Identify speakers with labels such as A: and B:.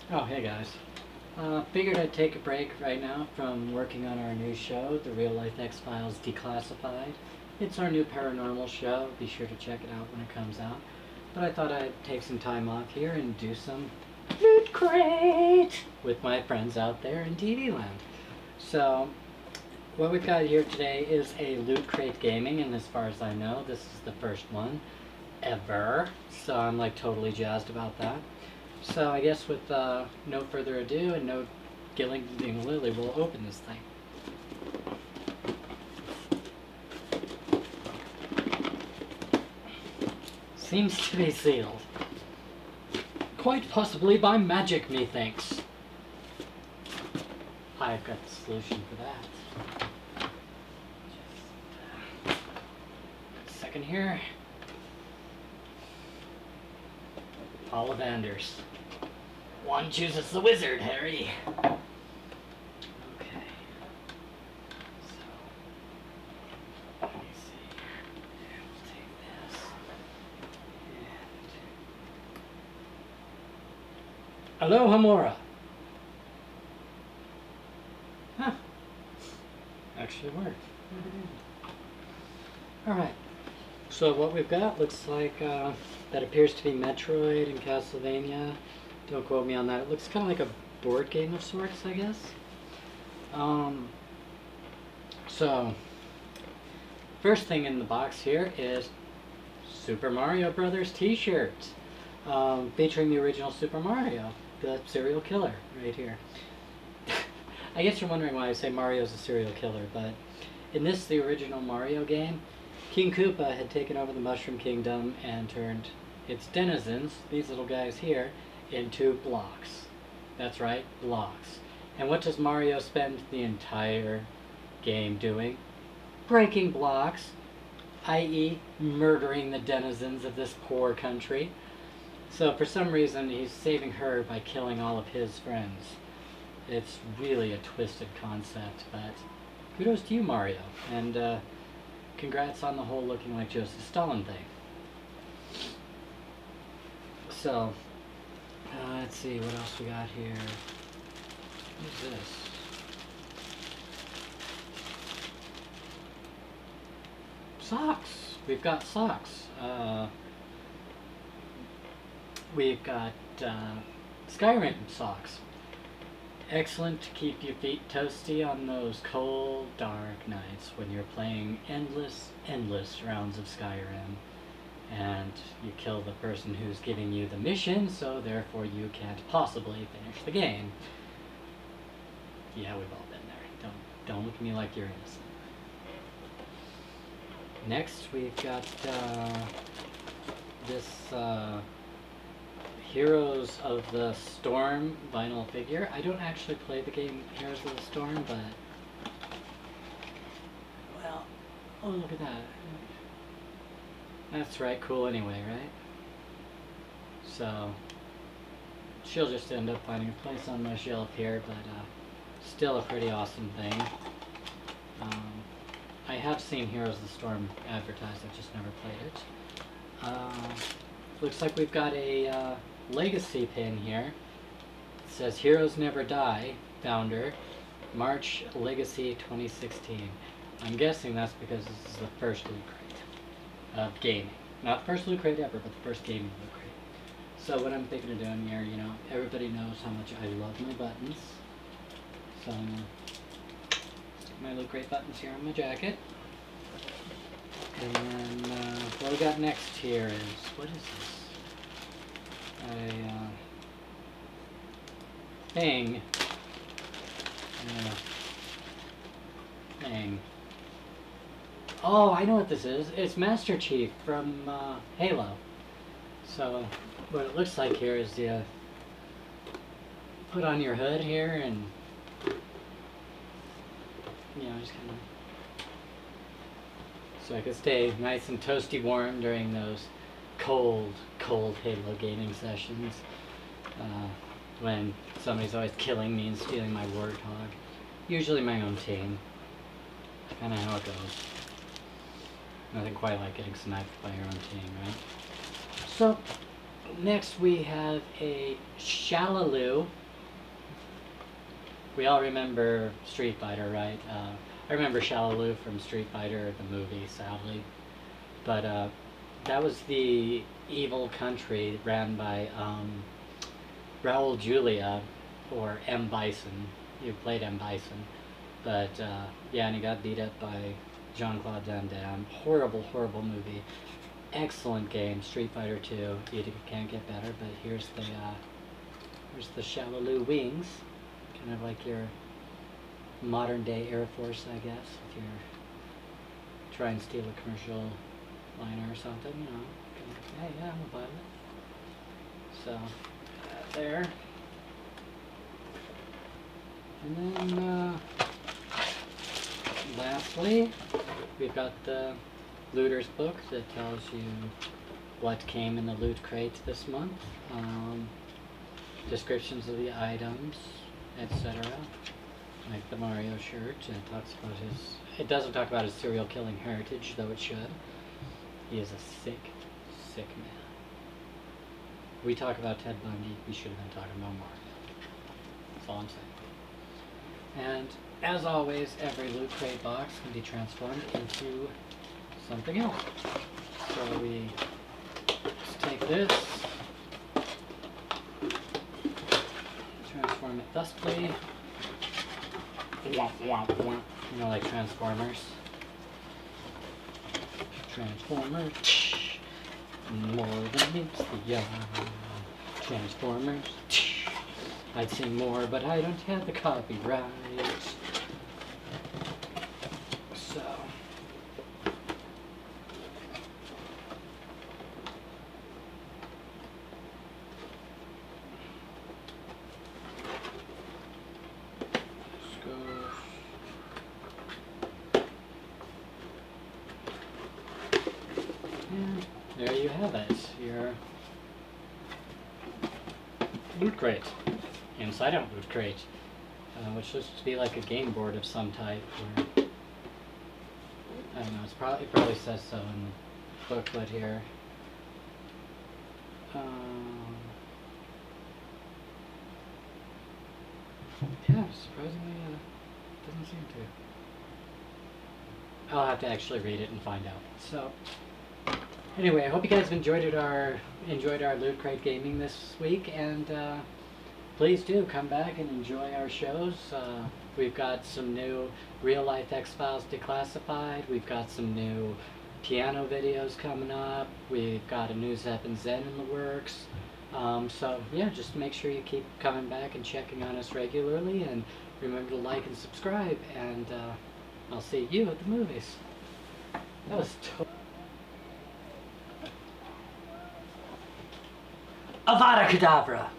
A: Oh, hey guys. Figured I'd take a break right now from working on our new show, The Real Life X-Files Declassified. It's our new paranormal show. Be sure to check it out when it comes out. But I thought I'd take some time off here and do some Loot Crate with my friends out there in TV land. So, what we've got here today is a Loot Crate Gaming, and as far as I know, this is the first one ever. So I'm like totally jazzed about that. So I guess with no further ado and no gilling lily, we'll open this thing. Seems to be sealed. Quite possibly by magic, methinks. I've got the solution for that. Just a second here. Ollivanders. One chooses the wizard, Harry. Okay. So, let me see. We'll take this. And Aloha Mora. Huh. Actually worked. Alright. So what we've got looks like that appears to be Metroid and Castlevania. Don't quote me on that. It looks kind of like a board game of sorts, I guess. So, first thing in the box here is Super Mario Brothers t-shirt featuring the original Super Mario, the serial killer, right here. I guess you're wondering why I say Mario's a serial killer, but in this, the original Mario game, King Koopa had taken over the Mushroom Kingdom and turned its denizens, these little guys here, into blocks. That's right, blocks. And what does Mario spend the entire game doing? Breaking blocks, i.e. murdering the denizens of this poor country. So for some reason he's saving her by killing all of his friends. It's really a twisted concept, but kudos to you, Mario. And congrats on the whole looking like Joseph Stalin thing. So, let's see, what else we got here? What is this? Socks! We've got socks. We've got Skyrim socks. Excellent to keep your feet toasty on those cold, dark nights when you're playing endless rounds of Skyrim. And you kill the person who's giving you the mission, so therefore you can't possibly finish the game. Yeah, we've all been there. Don't look at me like you're innocent. Next, we've got this Heroes of the Storm vinyl figure. I don't actually play the game Heroes of the Storm, but well, oh, look at that. That's right, cool anyway, right? So, she'll just end up finding a place on my shelf here, but still a pretty awesome thing. I have seen Heroes of the Storm advertised, I've just never played it. Looks like we've got a legacy pin here. It says Heroes Never Die, founder, March Legacy 2016. I'm guessing that's because this is the first Loot Crate of gaming. Not the first Loot Crate ever, but the first gaming Loot Crate. So what I'm thinking of doing here, you know, everybody knows how much I love my buttons. So I'm going to stick my Loot Crate buttons here on my jacket. And then what we got next here is, what is this? A thing. Thing. Oh, I know what this is. It's Master Chief from Halo. So, what it looks like here is you put on your hood here and, you know, just kind of, so I can stay nice and toasty warm during those cold Halo gaming sessions. When somebody's always killing me and stealing my warthog. Usually my own team. Kind of how it goes. Nothing quite like getting sniped by your own team, right? So, Next we have a Shalaloo. We all remember Street Fighter, right? I remember Shalaloo from Street Fighter, the movie, sadly. But that was the evil country ran by Raul Julia, or M. Bison. You played M. Bison. But yeah, and he got beat up by Jean-Claude Van Damme. Horrible, horrible movie. Excellent game, Street Fighter 2. You can't get better. But here's the Shalaloo wings, kind of like your modern day Air Force, I guess. If you're trying to steal a commercial liner or something, you know. Hey, yeah, I'm a pilot. So there. And then lastly, we've got the Looter's book that tells you what came in the loot crate this month, descriptions of the items, etc. Like the Mario shirt, it talks about his. It doesn't talk about his serial killing heritage, though it should. He is a sick, sick man. We talk about Ted Bundy. We should have been talking about Mario. That's all I'm saying. And as always, every loot crate box can be transformed into something else. So we just take this, transform it thusly. Womp, womp, womp. You know, like Transformers. Transformers. More than meets the eye. Transformers. I'd sing more, but I don't have the copyright. So. There you have it, your loot crate, inside out loot crate, which looks to be like a game board of some type. Or, I don't know. It probably says so in the booklet here. Yeah, surprisingly, doesn't seem to. I'll have to actually read it and find out. So. Anyway, I hope you guys have enjoyed our Loot Crate gaming this week, and please do come back and enjoy our shows. We've got some new Real Life X-Files Declassified. We've got some new piano videos coming up. We've got a new Zep and Zen in the works. So yeah, just make sure you keep coming back and checking on us regularly, and remember to like and subscribe. And I'll see you at the movies. That was Avada Kedavra!